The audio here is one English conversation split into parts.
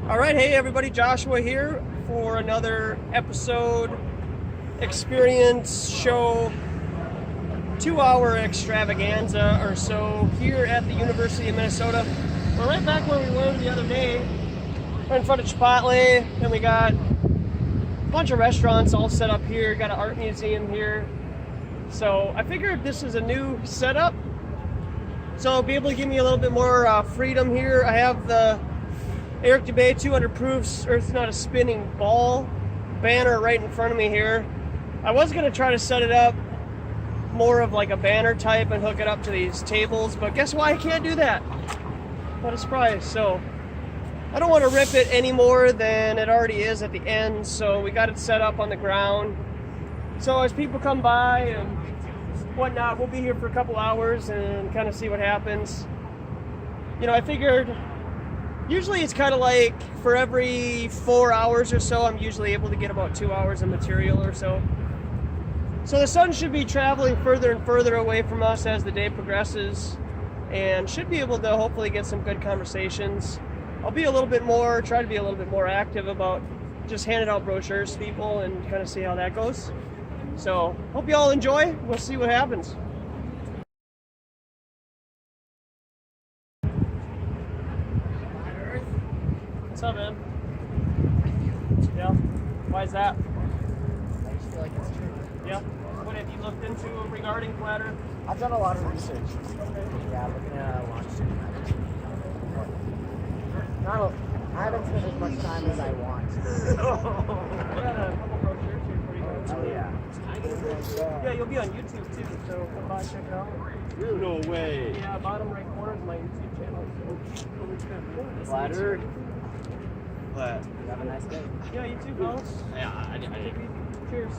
Alright, hey everybody, Joshua here for another episode, experience, show, 2-hour extravaganza or so here at the University of Minnesota. We're right back where we were the other day, right in front of Chipotle, and we got a bunch of restaurants all set up here, got an art museum here. So I figured this is a new setup, so I'll be able to give me a little bit more freedom here. I have the 𝐞𝐥𝐽𝐜 200 proofs, Earth's not a spinning ball banner right in front of me here. I was going to try to set it up more of like a banner type and hook it up to these tables, but guess why I can't do that? What a surprise. So I don't want to rip it any more than it already is at the end, so we got it set up on the ground. So as people come by and whatnot, we'll be here for a couple hours and kind of see what happens. You know, I figured usually it's kind of like for every 4 hours or so, I'm usually able to get about 2 hours of material or so. So the sun should be traveling further and further away from us as the day progresses, and should be able to hopefully get some good conversations. I'll be a little bit more, try to be a little bit more active about just handing out brochures to people and kind of see how that goes. So hope you all enjoy. We'll see what happens. What's up, man? Yeah. Why is that? I just feel like it's true. Yeah. What have you looked into regarding flat Earth? I've done a lot of research. Okay. Yeah, looking at launch technology. I haven't spent as much time as I want. I got a couple brochures here for you guys. Oh yeah. Yeah, you'll be on YouTube too, so come by, check it out. No way. Yeah, bottom right corner is my YouTube channel. So. Flat Earth. Flat. You have a nice day. Yeah, you too, fellas. Yeah, I Take it easy. Cheers.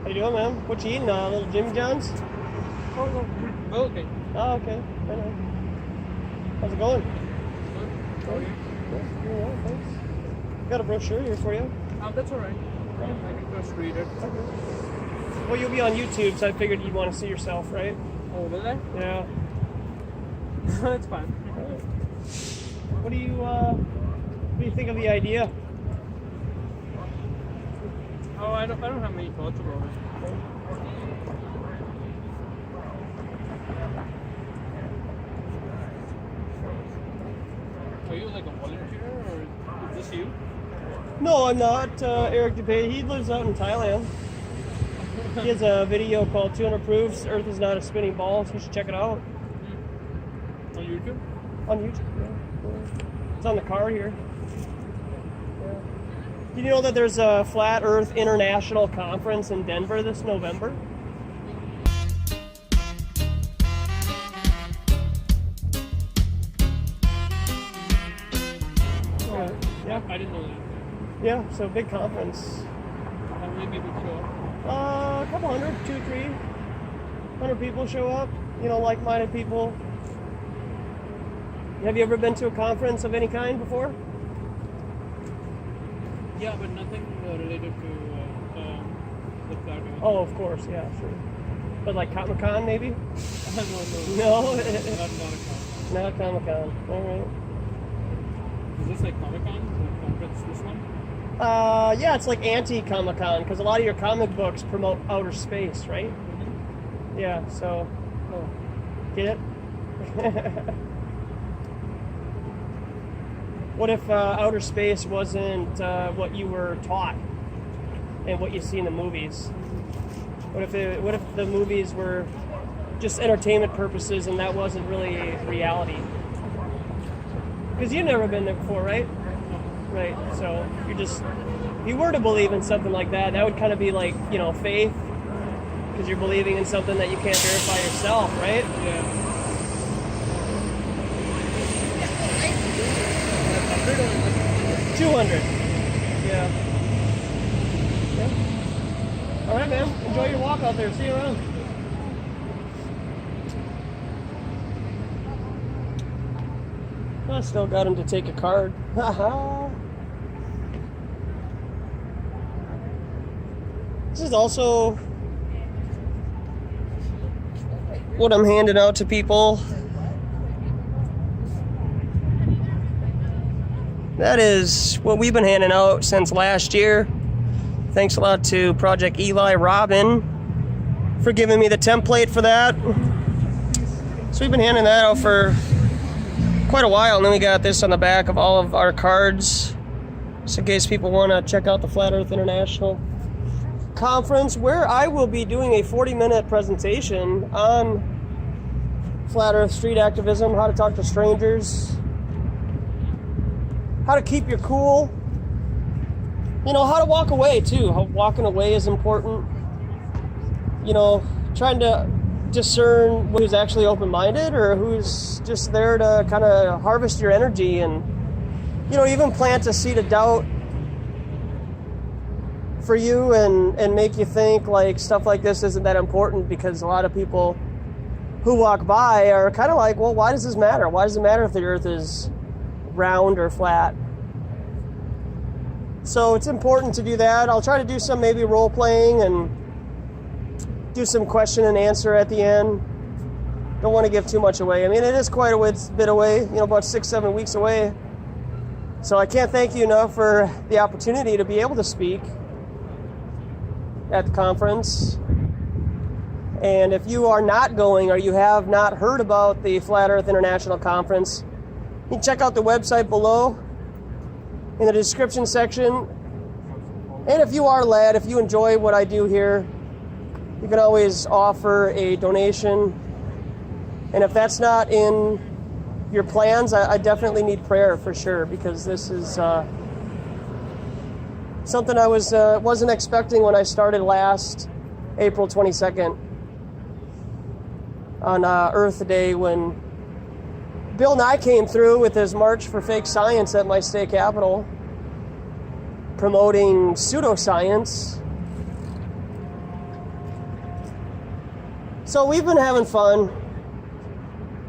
How you doing, man? What you eating? Little Jimmy John's? Oh, okay. Oh, okay. Right on. How's it going? Good. Good. Doing well, thanks. Got a brochure here for you. That's alright. I can just read it. Okay. Well, you'll be on YouTube, so I figured you'd want to see yourself, right? Oh, will I? Yeah. That's fine. All right. What do you think of the idea? Oh, I don't have many thoughts about it. Are you like a volunteer, or is this you? No, I'm not. 𝐞𝐥𝐽𝐜, he lives out in Thailand. He has a video called 200 Proofs, Earth is not a spinning ball, so you should check it out. On YouTube? On YouTube, yeah. It's on the card here. Yeah. Did you know that there's a Flat Earth International Conference in Denver this November? Yeah. I didn't know that. Yeah, so big conference. How many people show up? A couple hundred, 200-300 people show up, you know, like-minded people. Have you ever been to a conference of any kind before? Yeah, but nothing related to the flat Earth. Oh, of course, yeah, sure. But like Comic-Con, maybe? No. No? Not a con. Not Comic-Con, all right. Is this like Comic-Con? The conference, this one? Yeah, it's like anti-Comic-Con, because a lot of your comic books promote outer space, right? Mm-hmm. Yeah, so, get it? What if outer space wasn't what you were taught and what you see in the movies? What if the movies were just entertainment purposes and that wasn't really reality? Because you've never been there before, right? Right. So if you were to believe in something like that, that would kind of be like, faith, because you're believing in something that you can't verify yourself, right? Yeah. 200. Yeah. All right, man. Enjoy your walk out there. See you around. I still got him to take a card. This is also what I'm handing out to people. That is what we've been handing out since last year. Thanks a lot to Project Eli Robin for giving me the template for that. So we've been handing that out for quite a while, and then we got this on the back of all of our cards, just in case people want to check out the Flat Earth International Conference, where I will be doing a 40-minute presentation on Flat Earth street activism, how to talk to strangers, how to keep your cool, how to walk away too. How walking away is important. Trying to discern who's actually open-minded or who's just there to kind of harvest your energy and, even plant a seed of doubt for you and make you think like stuff like this isn't that important, because a lot of people who walk by are kind of like, well, why does this matter? Why does it matter if the earth is round or flat? So it's important to do that. I'll try to do some maybe role playing and do some question and answer at the end. Don't want to give too much away. I mean, it is quite a bit away, about 6-7 weeks away. So I can't thank you enough for the opportunity to be able to speak at the conference. And if you are not going or you have not heard about the Flat Earth International Conference, you can check out the website below in the description section. And if you are led, if you enjoy what I do here, you can always offer a donation. And if that's not in your plans, I definitely need prayer for sure, because this is something I wasn't expecting when I started last April 22nd on Earth Day, when Bill Nye came through with his March for Fake Science at my state capitol, promoting pseudoscience. So we've been having fun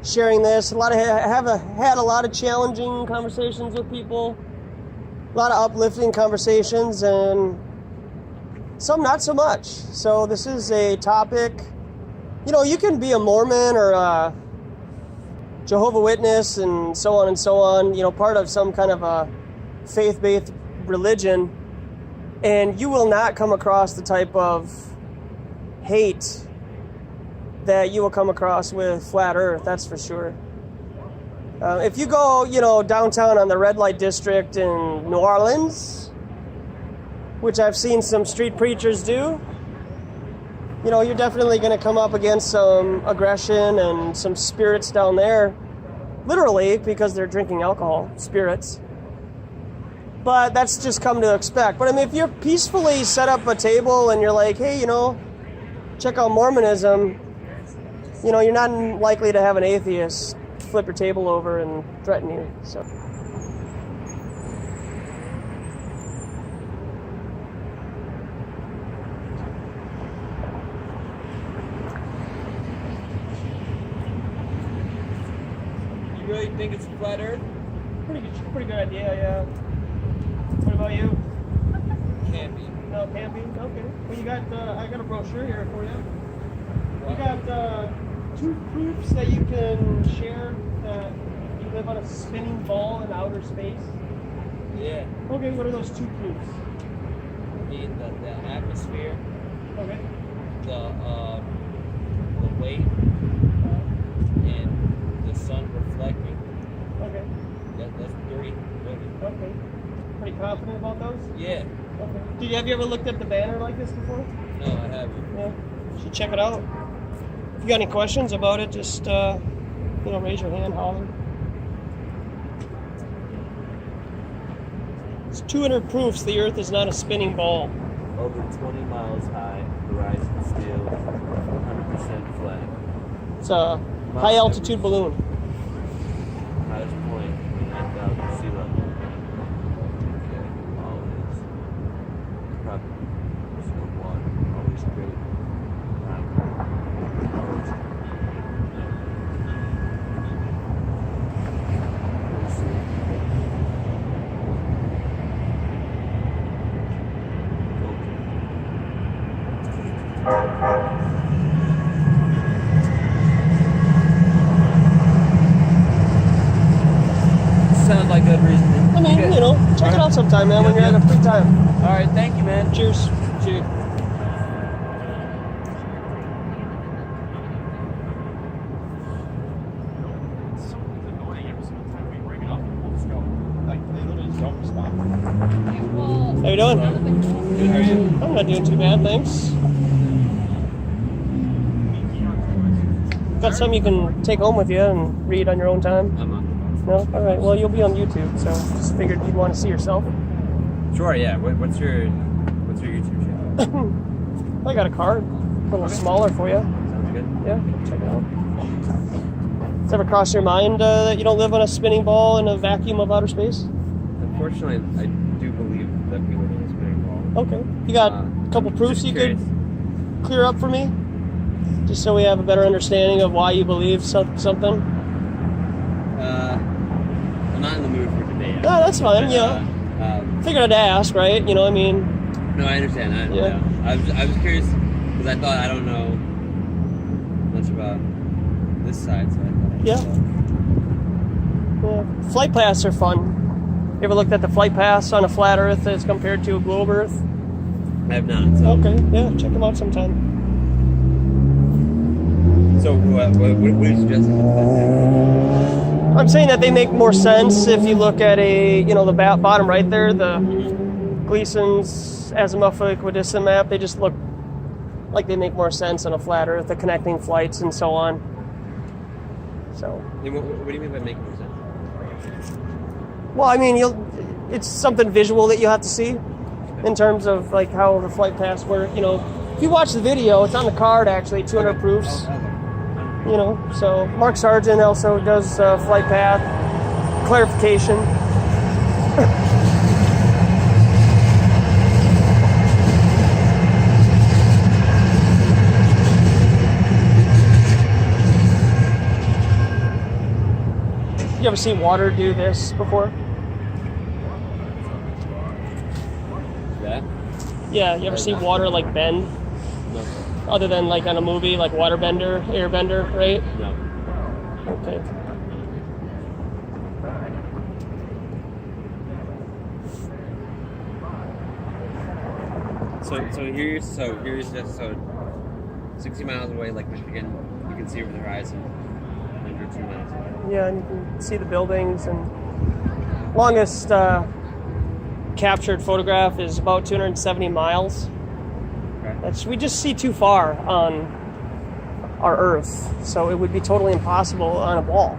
sharing this. Have had a lot of challenging conversations with people, a lot of uplifting conversations, and some not so much. So this is a topic, you can be a Mormon or a Jehovah's Witness and so on, part of some kind of a faith-based religion, and you will not come across the type of hate that you will come across with Flat Earth, that's for sure. If you go, downtown on the red light district in New Orleans, which I've seen some street preachers do, you're definitely going to come up against some aggression and some spirits down there, literally, because they're drinking alcohol, spirits. But that's just come to expect. But I mean, if you're peacefully set up a table and you're like, hey, check out Mormonism, you're not likely to have an atheist flip your table over and threaten you. So. You really think it's flat Earth? Pretty good idea, yeah. What about you? Can't be. No, can't be? Okay. Well, you got, I got a brochure here for you. We got 2 proofs that you can share that you live on a spinning ball in outer space. Yeah. Okay, what are those 2 proofs? The atmosphere, Okay. the weight, and the sun reflecting. Okay. That's 3. Okay. Pretty confident about those? Yeah. Okay. Have you ever looked at the banner like this before? No, I haven't. Yeah. You should check it out. If you got any questions about it, just raise your hand, holler. It's 200 proofs the Earth is not a spinning ball. Over 20 miles high, horizon still, 100% flat. It's a high altitude balloon. Highest point, 29,000 sea level. Okay, always. Probably there's no water. Always great. Always. Let's see. Sounds like good reasoning. I mean, Okay. you know, check it out sometime, man, when you're at a free time. All right, thank you, man. Cheers. Cheers. How you doing? Good, how are you? I'm not doing too bad, thanks. Got something you can take home with you and read on your own time? I'm on. No? Alright, well, you'll be on YouTube, so just figured you'd want to see yourself. Sure, yeah. What's your YouTube channel? I got a card, a little smaller for you. Sounds good. Yeah, check it out. Does it ever cross your mind that you don't live on a spinning ball in a vacuum of outer space? Unfortunately, I do believe that we live in a spinning ball. Okay. You got a couple proofs Just you curious. could clear up for me? Just so we have a better understanding of why you believe something? I'm not in the mood for debate. No, that's fine, yeah. Figured I'd ask, right? You know, I mean... No, I understand. Yeah. I was curious because I thought I don't know much about this side, so I thought I'd Yeah. Yeah. Flight paths are fun. You ever looked at the flight paths on a flat Earth as compared to a globe Earth? I have not. So. Okay, yeah, check them out sometime. So what are you suggesting? I'm saying that they make more sense if you look at the bottom right there, the Gleason's azimuthal map. They just look like they make more sense on a flat Earth, the connecting flights and so on. So. And what do you mean by making more sense? Well, I mean, it's something visual that you have to see in terms of like how the flight paths work. You know, if you watch the video, it's on the card actually, 200 proofs. You know, so Mark Sargent also does flight path clarification. You ever see water do this before? Yeah? Yeah, you ever see water like bend? No. Other than like on a movie like Waterbender, Airbender, right? No. Okay. So here's just 60 miles away, like Michigan, you can see over the horizon 102 miles away. Yeah, and you can see the buildings, and longest captured photograph is about 270 miles. Okay. We just see too far on our Earth, so it would be totally impossible on a ball.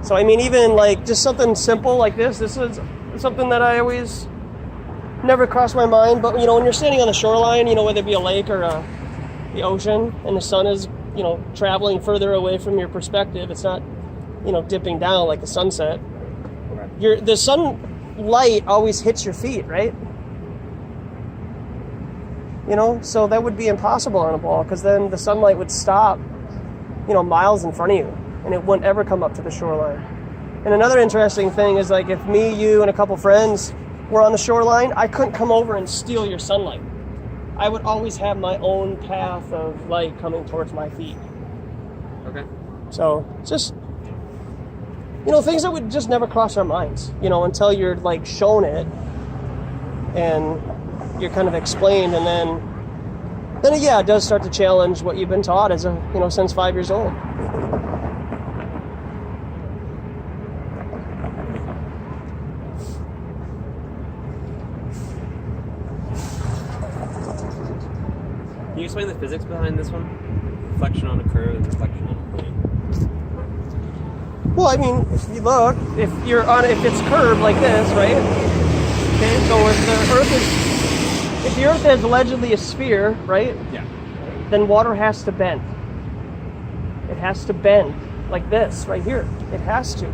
So I mean, even like just something simple like this is something that I always never crossed my mind. But you know, when you're standing on the shoreline, you know, whether it be a lake or the ocean, and the sun is, you know, traveling further away from your perspective, it's not, you know, dipping down like the sunset. Right. The sunlight always hits your feet, right? You know, so that would be impossible on a ball, because then the sunlight would stop, you know, miles in front of you, and it wouldn't ever come up to the shoreline. And another interesting thing is, like, if me, you, and a couple friends were on the shoreline, I couldn't come over and steal your sunlight. I would always have my own path of light coming towards my feet. Okay. So, just, you know, things that would just never cross our minds, you know, until you're, like, shown it, and you're kind of explained, and then yeah, it does start to challenge what you've been taught as since 5 years old. Can you explain the physics behind this one? Reflection on a curve and reflection on a plane. Well, I mean, if you look, if it's curved like this, right? Okay, so if the Earth is allegedly a sphere, right? Yeah. Then water has to bend. It has to bend like this right here. It has to,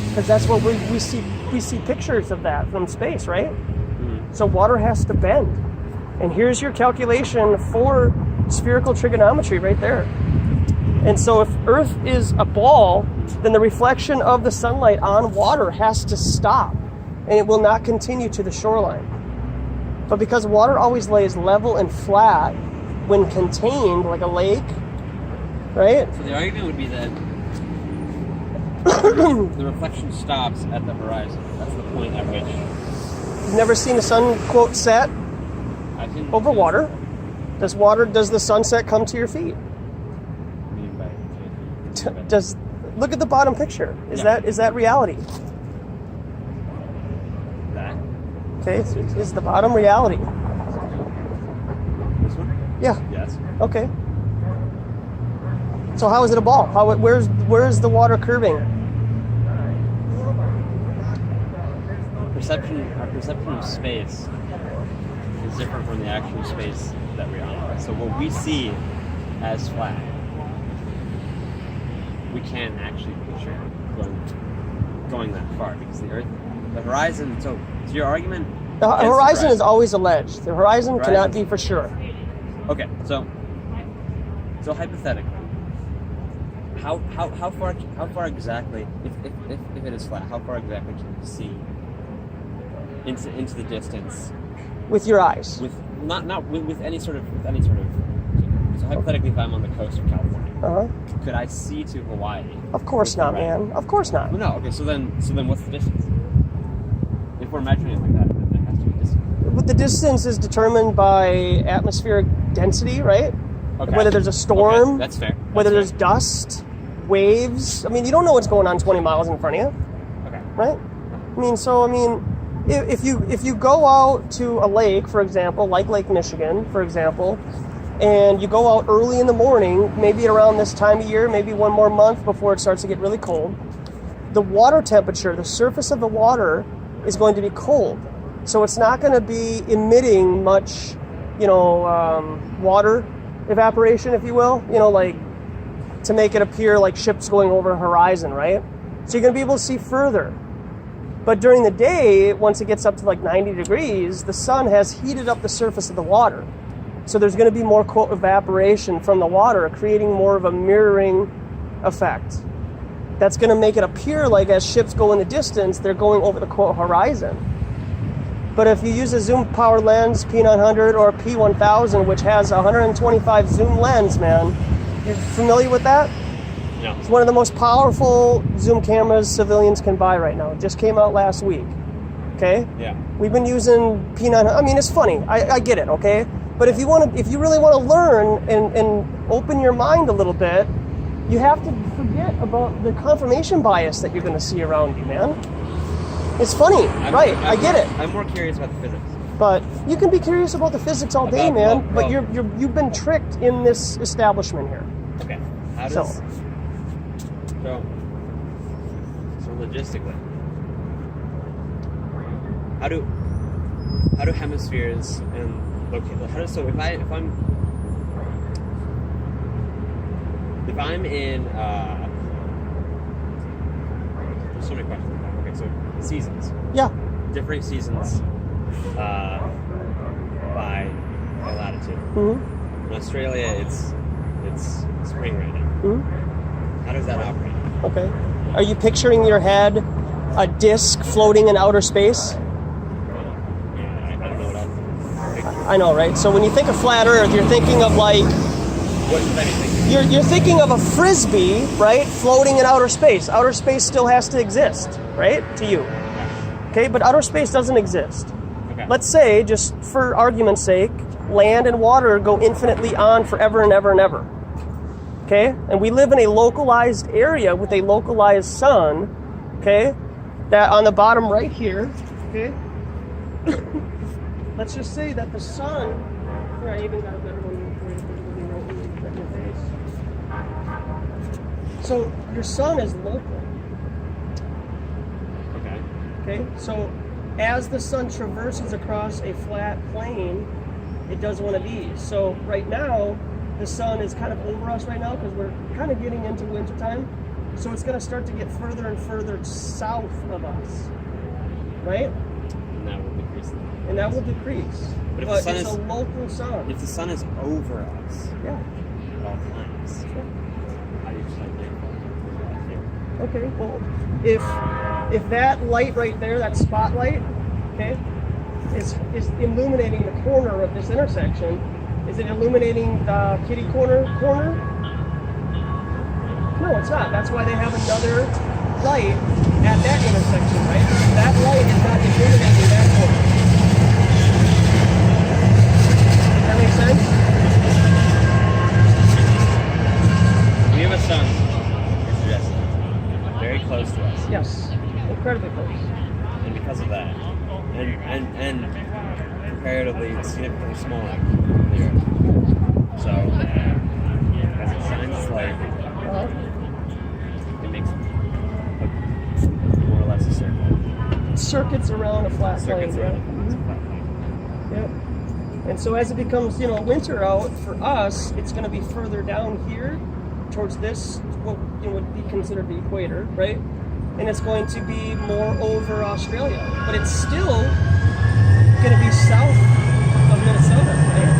because that's what we see. We see pictures of that from space, right? Mm-hmm. So water has to bend, and here's your calculation for spherical trigonometry right there. And so if Earth is a ball, then the reflection of the sunlight on water has to stop, and it will not continue to the shoreline. But because water always lays level and flat when contained, like a lake, right? So the argument would be that the reflection stops at the horizon. That's the point at which... You've never seen the sun, quote, set over water? Does the sunset come to your feet? Look at the bottom picture. Is that reality? That? Okay, is the bottom reality? This one? Yeah. Yes. Okay. So how is it a ball? Where's the water curving? Our perception of space is different from the actual space that we're on. So what we see as flat, we can't actually picture going that far, because the horizon. So your argument. The horizon is always alleged. The horizon cannot be for sure. Okay, so hypothetically, how far exactly, if it is flat, how far exactly can you see into the distance with your eyes? With any sort of. So hypothetically, if I'm on the coast of California, could I see to Hawaii? Of course not, man. Of course not. Well, no. Okay, so then what's the distance? If we're measuring it like that, then there has to be a distance. But the distance is determined by atmospheric density, right? Okay. Whether there's a storm. Okay, that's fair. Whether there's dust, waves. I mean, you don't know what's going on 20 miles in front of you. Okay. Right? If you go out to a lake, for example, like Lake Michigan, for example, and you go out early in the morning, maybe around this time of year, maybe one more month before it starts to get really cold, the water temperature, the surface of the water is going to be cold. So it's not going to be emitting much, water evaporation, if you will, like to make it appear like ships going over a horizon, right? So you're going to be able to see further. But during the day, once it gets up to like 90 degrees, the sun has heated up the surface of the water. So there's going to be more, quote, evaporation from the water, creating more of a mirroring effect. That's going to make it appear like as ships go in the distance, they're going over the, quote, horizon. But if you use a zoom power lens, P900 or P1000, which has a 125 zoom lens, man, you're familiar with that? No. It's one of the most powerful zoom cameras civilians can buy right now. It just came out last week. Okay? Yeah. We've been using P900. I mean, it's funny. I get it, okay? But if you really want to learn and open your mind a little bit, you have to forget about the confirmation bias that you're going to see around you, man. It's funny, right? I get it. I'm more curious about the physics. But you can be curious about the physics all day, man. But you've been tricked in this establishment here. Okay. So logistically, how do hemispheres and locate? If I'm in there's so many questions. Okay, so seasons. Yeah. Different seasons by latitude. Mm-hmm. In Australia, it's spring right now. Mm-hmm. How does that operate? Okay. Are you picturing in your head a disc floating in outer space? I don't know what else. I know, right? So when you think of flat Earth, you're thinking of like... What should I be thinking? You're thinking of a frisbee, right? Floating in outer space. Outer space still has to exist, right? To you. Okay, but outer space doesn't exist. Okay. Let's say, just for argument's sake, land and water go infinitely on forever and ever and ever. Okay? And we live in a localized area with a localized sun, okay? That on the bottom right here, okay? Let's just say that the sun... Here, I even got a better one for you. So your sun is local. Okay. Okay, so as the sun traverses across a flat plane, it does one of these. So right now, the sun is kind of over us right now because we're kind of getting into wintertime. So it's going to start to get further and further south of us, right? And that will decrease. And that will decrease. But if But the sun it's is a local sun. if the sun is over us Yeah. at all times, how do you decide there? Okay. Well, if that light right there, that spotlight, okay, is illuminating the corner of this intersection, is it illuminating the kitty corner? No, it's not. That's why they have another light at that intersection, right? That light is not illuminating that corner. Does that make sense? We have a sun, Mr. Jesse, very close to us. Yes. Incredibly close. And because of that, and comparatively significantly smaller than the Earth. So, as it shines its light, it makes more or less a circle. Circuits around a flat plane. Circuits Yeah. around Mhm. a flat plane. Yep. And so as it becomes, winter out for us, it's going to be further down here towards this, what would be considered the equator, right? And it's going to be more over Australia, but it's still going to be south of Minnesota, right?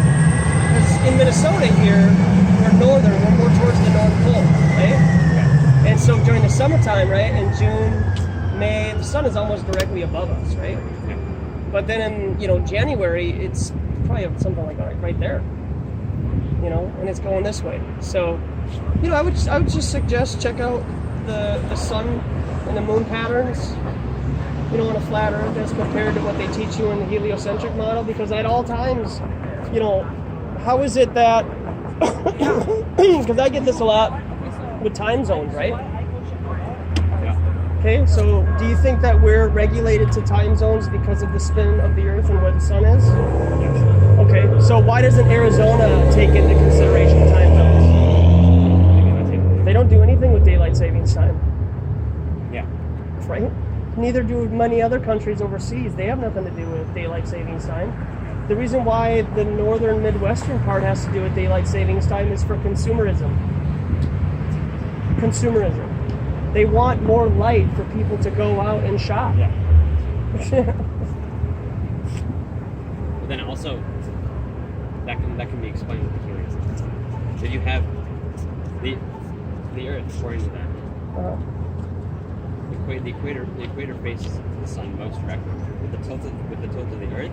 Because in Minnesota here, we're northern, we're more towards the North Pole, right? And so during the summertime, right, in June, May, the sun is almost directly above us, right? Yeah. But then in, January, it's probably something like right there, and it's going this way. So, I would just suggest check out the sun and the moon patterns, on a flat Earth as compared to what they teach you in the heliocentric model, because at all times, how is it that, because I get this a lot with time zones, right? Yeah. Okay, so do you think that we're regulated to time zones because of the spin of the Earth and where the sun is? Yes. Okay, so why doesn't Arizona take into consideration time zones? They don't do anything with daylight savings time. Yeah. Right? Neither do many other countries overseas. They have nothing to do with daylight savings time. The reason why the northern Midwestern part has to do with daylight savings time is for consumerism. They want more light for people to go out and shop. Yeah. But then also, that can be explained with the heliocentric. So you have the Earth, according to that. The equator faces the sun most directly. With the tilt of the Earth,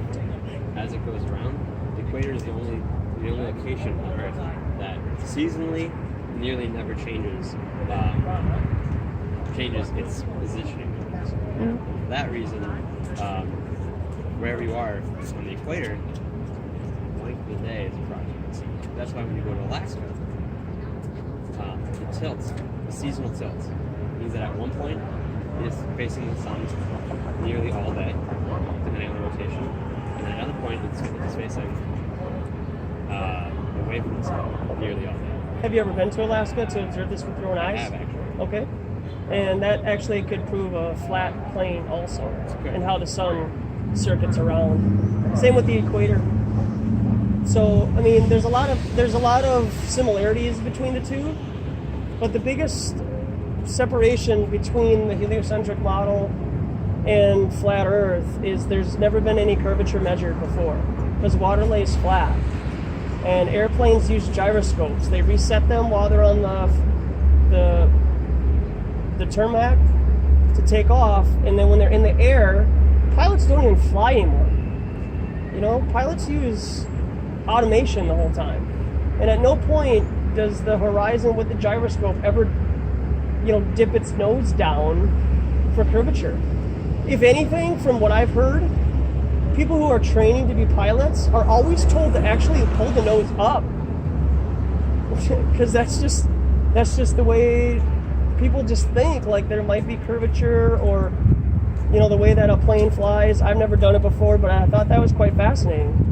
as it goes around, the equator is the only location on Earth that seasonally nearly never changes its positioning. For that reason, wherever you are on the equator, the length of the day is approximately the same. That's why when you go to Alaska, the seasonal tilt, means that at one point it's facing the sun nearly all day, depending on the rotation, and at another point it's facing away from the sun nearly all day. Have you ever been to Alaska to observe this with your own eyes? I have, actually. Okay. And that actually could prove a flat plane also, Okay. and how the sun circuits around. Same with the equator. So, I mean, there's a lot of similarities between the two, but the biggest separation between the heliocentric model and flat Earth is there's never been any curvature measured before, because water lays flat, and airplanes use gyroscopes. They reset them while they're on the tarmac to take off, and then when they're in the air, pilots don't even fly anymore. Pilots use automation the whole time, and at no point does the horizon with the gyroscope ever dip its nose down for curvature. If anything, from what I've heard, people who are training to be pilots are always told to actually pull the nose up, because that's just the way people just think, like there might be curvature, or the way that a plane flies. I've never done it before, but I thought that was quite fascinating.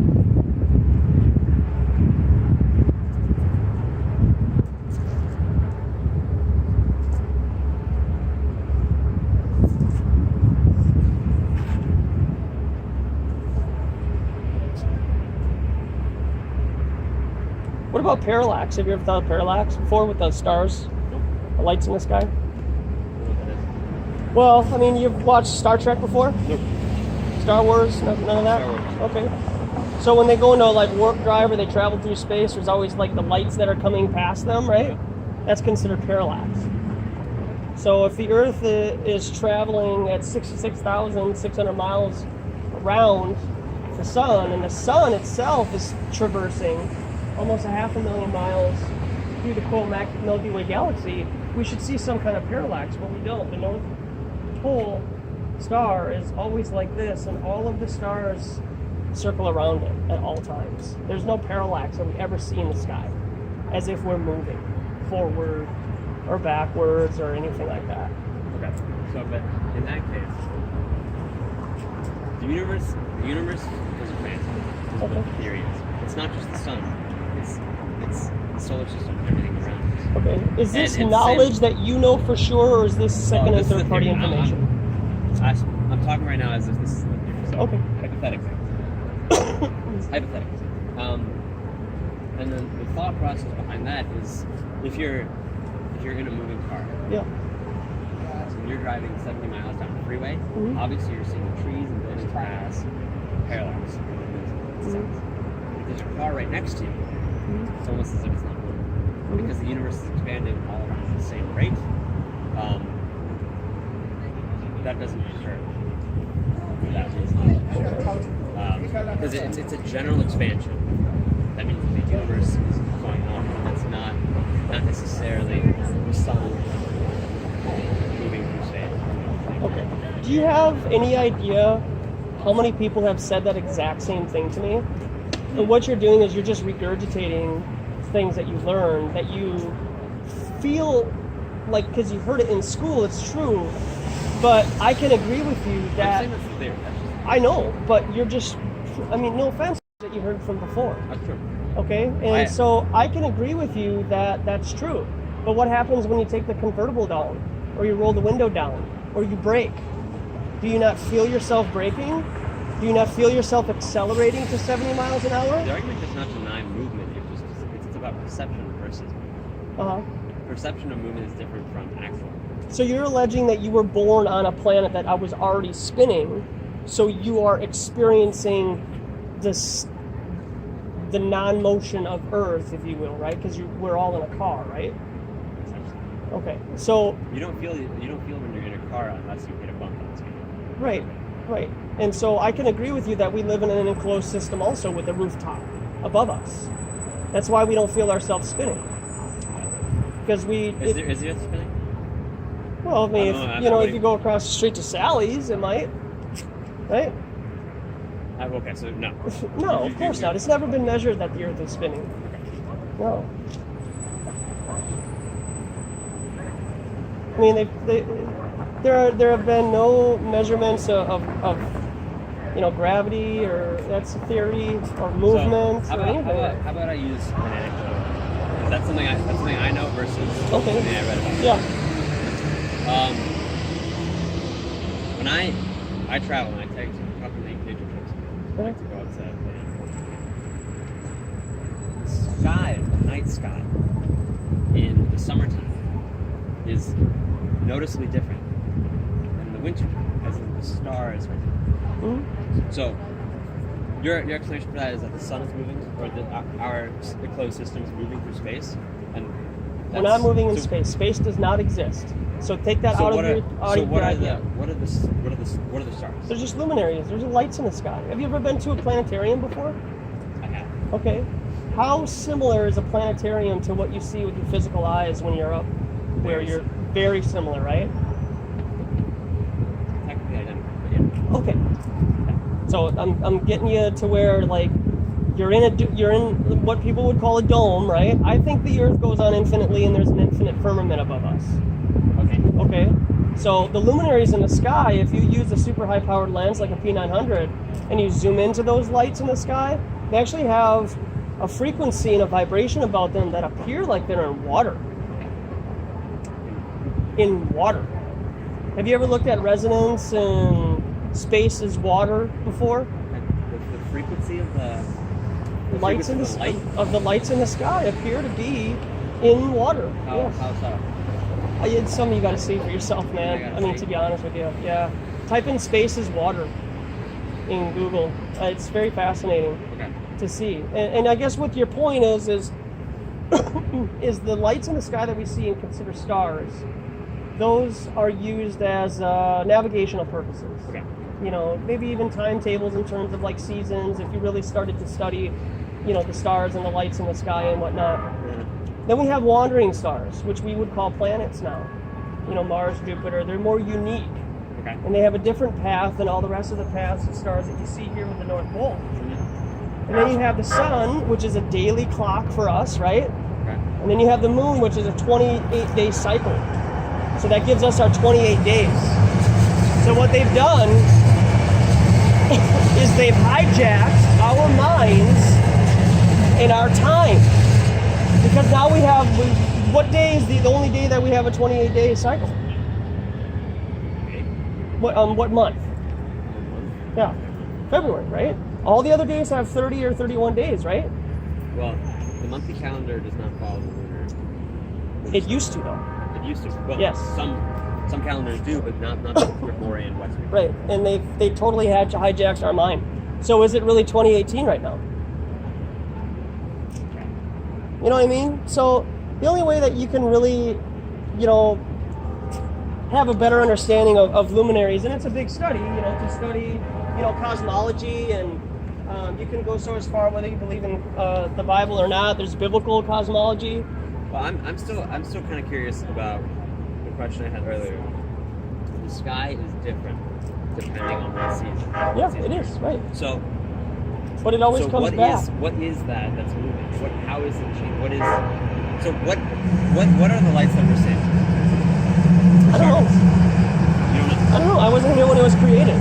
parallax. Have you ever thought of parallax before with the stars, the lights in the sky? Well, I mean, you've watched Star Trek before? Nope. Star Wars? None of that? Star Wars. Okay. So when they go into like warp drive or they travel through space, there's always like the lights that are coming past them, right? That's considered parallax. So if the Earth is traveling at 66,600 miles around the sun, and the sun itself is traversing almost 500,000 miles through the cold Milky Way galaxy, we should see some kind of parallax, but we don't. The North Pole star is always like this, and all of the stars circle around it at all times. There's no parallax that we ever see in the sky, as if we're moving forward or backwards or anything like that. Okay. So, but in that case, the universe is expansive. Is what the theory is. It's not just the sun. It's the solar system and everything around us. Okay. Is this And knowledge that you know for sure, or is this second and this is third the party theory. information? I'm talking right now as if this is the theory. So, Okay. hypothetically. Hypothetically. And then the thought process behind that is if you're in a moving car, Yeah. so you're driving 70 miles down the freeway, Mhm. obviously you're seeing trees and buildings pass, parallax. If there's a car right next to you, it's almost as if it's not moving. Because the universe is expanding all around at the same rate, that doesn't disturb that because it's a general expansion. That means the universe is going on. That's not necessarily the sun moving through space. Okay. Do you have any idea how many people have said that exact same thing to me? And what you're doing is you're just regurgitating things that you learned, that you feel like, because you heard it in school, it's true. But I can agree with you I'm that, saying that's the theory. That's just I know, but you're just, I mean, no offense that you heard from before. that's true. Okay, and so I can agree with you that that's true. But what happens when you take the convertible down, or you roll the window down, or you brake? Do you not feel yourself braking? Do you not feel yourself accelerating to 70 miles an hour? The argument is not deny movement. It's about perception versus movement. Uh-huh. Perception of movement is different from actual. So you're alleging that you were born on a planet that I was already spinning, so you are experiencing the non-motion of Earth, if you will, right? Because we're all in a car, right? Essentially. Okay, so You don't feel when you're in a car unless you hit a bump on the speed. right. And so I can agree with you that we live in an enclosed system also with a rooftop above us. That's why we don't feel ourselves spinning. Because Is there spinning? well, I mean, I don't know, if you go across the street to Sally's, it might, right? Okay, so no. No, of course not. It's never been measured that the Earth is spinning. No. I mean, there have been no measurements of gravity, or that's a theory, or movement, So, or anything. how about I use an anecdote? 'Cause that's something I know versus Okay. something I read about. Yeah. When I travel and I take a couple of nature trips, I like to go outside. The sky, the night sky, in the summertime is noticeably different than the winter, as in the stars. Mhm. So, your explanation for that is that the sun is moving, or our enclosed system is moving through space, and We're not moving in space. Space does not exist. So take that out of your idea. What are the stars? There's just luminaries. There's lights in the sky. Have you ever been to a planetarium before? I have. Okay. How similar is a planetarium to what you see with your physical eyes when you're up there? You're very similar, right? Technically identical, but yeah. Okay. So I'm getting you to where, like, you're in what people would call a dome, right? I think the Earth goes on infinitely, and there's an infinite firmament above us. Okay. So the luminaries in the sky, if you use a super high powered lens like a P900 and you zoom into those lights in the sky, they actually have a frequency and a vibration about them that appear like they're in water. In water. Have you ever looked at resonance and space as water before? The frequency of the lights in the lights in the sky appear to be in water. How so? It's something you got to see for yourself, man. I mean, to be honest with you, yeah. Type in spaces water in Google. It's very fascinating to see. And I guess what your point is is the lights in the sky that we see and consider stars. Those are used as navigational purposes. Okay. You know, maybe even timetables in terms of like seasons. If you really started to study, you know, the stars and the lights in the sky and whatnot. Then we have wandering stars, which we would call planets now. You know, Mars, Jupiter. They're more unique. Okay. And they have a different path than all the rest of the paths of stars that you see here with the North Pole. And then you have the sun, which is a daily clock for us, right? Okay. And then you have the moon, which is a 28-day cycle. So that gives us our 28 days. So what they've done is they've hijacked our minds and our time. Because now we have, what day is the only day that we have a 28-day cycle? What month? Yeah, February, right? All the other days have 30 or 31 days, right? Well, the monthly calendar does not follow the lunar. It used to, though. It used to. Well, yes. Some calendars do, but not the Gregorian and Western. Right, and they totally had hijacked our mind. So is it really 2018 right now? You know what I mean? So the only way that you can really, you know, have a better understanding of luminaries, and it's a big study, you know, to study, you know, cosmology, and you can go so as far whether you believe in the Bible or not. There's biblical cosmology. Well, I'm still kind of curious about the question I had earlier. The sky is different depending on what season. Yeah, it is, right. So, but it always comes back. What is that that's moving? How is it changing? What are the lights that we're seeing? I don't know. You don't know? I don't know. I wasn't here when it was created.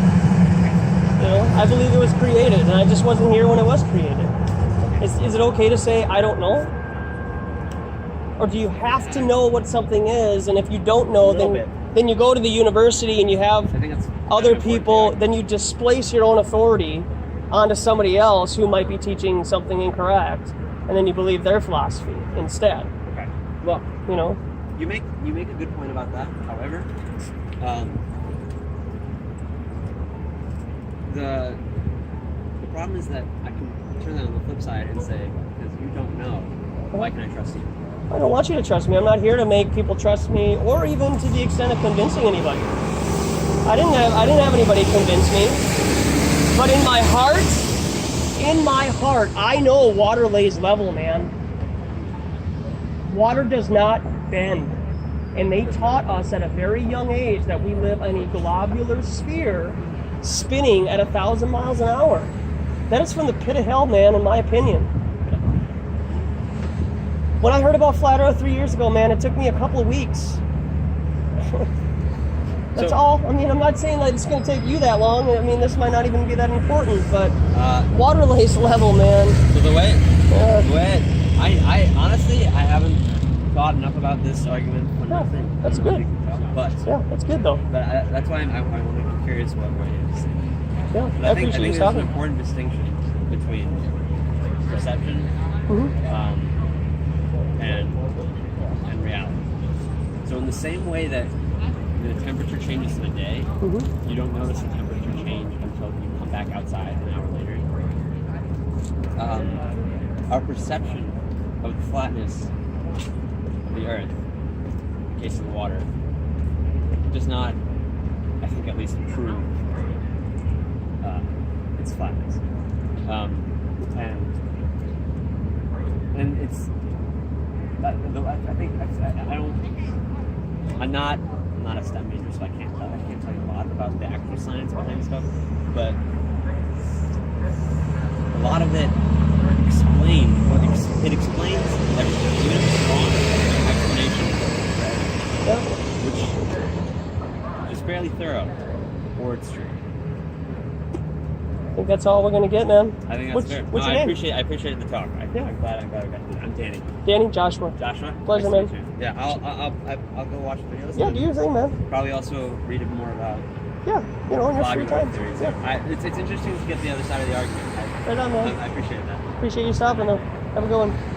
You know, I believe it was created, and I just wasn't here when it was created. Is it okay to say I don't know? Or do you have to know what something is, and if you don't know, then you go to the university and you have other people, then you displace your own authority onto somebody else who might be teaching something incorrect, and then you believe their philosophy instead. Okay. Well, you know, you make a good point about that. However, the problem is that I can turn that on the flip side and say, because you don't know, why can I trust you? I don't want you to trust me. I'm not here to make people trust me, or even to the extent of convincing anybody. I didn't have anybody convince me. But in my heart, I know water lays level, man. Water does not bend. And they taught us at a very young age that we live in a globular sphere spinning at 1,000 miles an hour. That is from the pit of hell, man, in my opinion. When I heard about Flat Earth 3 years ago, man, it took me a couple of weeks. That's all. I mean, I'm not saying that it's going to take you that long. I mean, this might not even be that important, but water lays level, man. So the way I honestly, I haven't thought enough about this argument for nothing. That's good. But yeah, that's good though. But that's why I'm curious what way it is. Yeah, I think there's an important distinction between perception and reality. So in the same way that the temperature changes in a day, you don't notice the temperature change until you come back outside an hour later. Our perception of the flatness of the Earth, in the case of the water, does not, I think, at least improve its flatness. And it's, I think, I'm not a STEM major, so I can't tell you a lot about the actual science behind stuff, but a lot of it explains everything, even if it's wrong explanation, which is fairly thorough, or it's true. I think that's all we're gonna get, man. I think that's fair. What's your name? I appreciate the talk. I'm glad I got to do it. I'm Danny. Danny, Joshua. Pleasure, nice man. Yeah, I'll go watch videos. Yeah, do your thing, man. Probably also read more about in your free time. Theories. Yeah. It's interesting to get the other side of the argument. Right on, man. I appreciate that. Appreciate you stopping though. Have a good one.